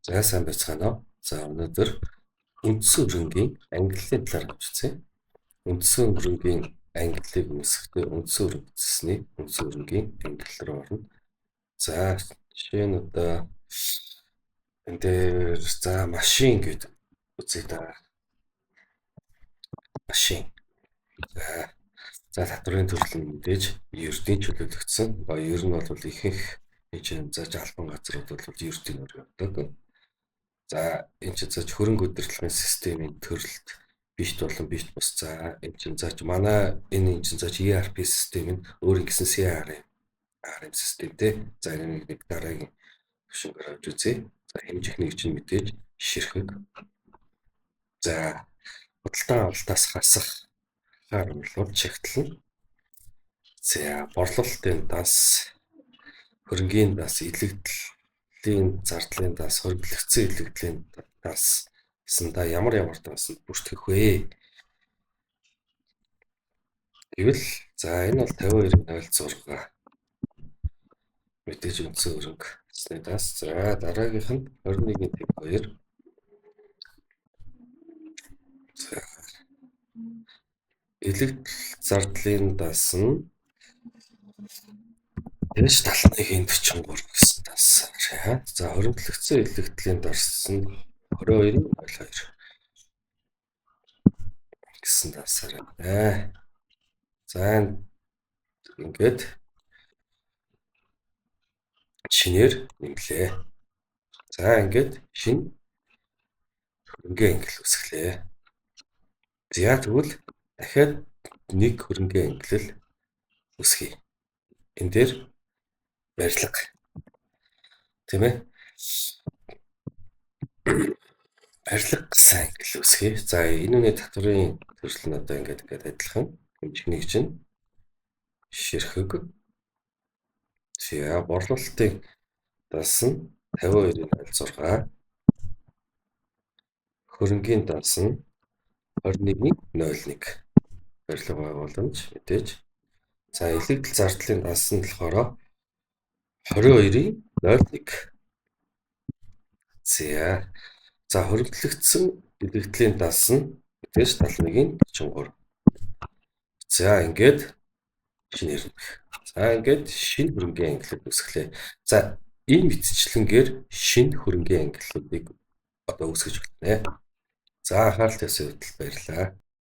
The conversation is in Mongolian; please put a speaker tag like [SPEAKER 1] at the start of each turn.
[SPEAKER 1] За сайн байцгаана уу. За өнөөдөр үндсэн хөрөнгийн ангиллын талаар хавчцгаая. Үндсэн хөрөнгийн ангиллыг үүсгэхдээ үндсэн хөрөнгөцсөний үндсэн хөрөнгийн ангилал руу орно. За жишээ нь одоо энэ дээр за машин гэдэг үзье да. Машин. За татврын төрөл нь мэдээж ердийн чөлөөлөгдсөн. Ер нь бол ихэнх энэ зааж албан газрууд бол ердийн өөр явдаг. За энэ чинь зааж хөрөнгө удирдлагын системийн төрөлд бишт болон бишт бус. За энэ чинь зааж манай энэ чинь зааж ERP систем нь өөр ингэсэн CRM системтэй. За энэ нэг дараагийн төвшингээр авч үзье. За хэмжих нэг чинь мэдээж ширхэг. За худалдан авалтаас хасах харамлууд чагтлан. За борлуулалтын дас, хөрөнгийн дас, илэгдлийн зардлын дас, хөрөнгөлөгцсөн илэгдлийн дас гэсэн та ямар дасанд бүртгэх вэ? Гэвэл за энэ бол 52.06 мэдээж үндсэн хөрөнгө гэсний дас. За дараагийнх нь 21.2. За илэгдэл зардлын дас нь Тэш 71.43 гэсэн дас. За хөрөнгөлөгцсөн илэгдлийн дас нь 22.02 гэсэн дасаар. За ингээд шинээр нэмлээ. За ингээд шинэ хөрөнгөний ангилал үүсгэлээ. За тэгвэл дахиад нэг хөрөнгөний ангилал үүсгэе. Энэ дээр барилга. Тийм ээ. Барилга гэсэн ангилал үүсгэе. За энэ үний татврын төрөл нь одоо ингээд адилхан. Хэмжигний чинь ширхэг. За борлуулалтын дас нь 52.06. Хөрөнгийн дас нь 21.01. Барилга байгууламж мэдээж. За илэгдэл зардлын дас нь болохоор 22.01. За хөрөнгөлөгдсөн илэгдлийн дас нь мэдээж 71.43. За ингээд шинээр. За ингээд шинэ хөрөнгөний ангиллыг үүсгэлээ. За энэ мэдчлэнгээр шинэ хөрөнгөний ангиллуудыг одоо үүсгэж байна. За анхаарал тавьсан баярлалаа.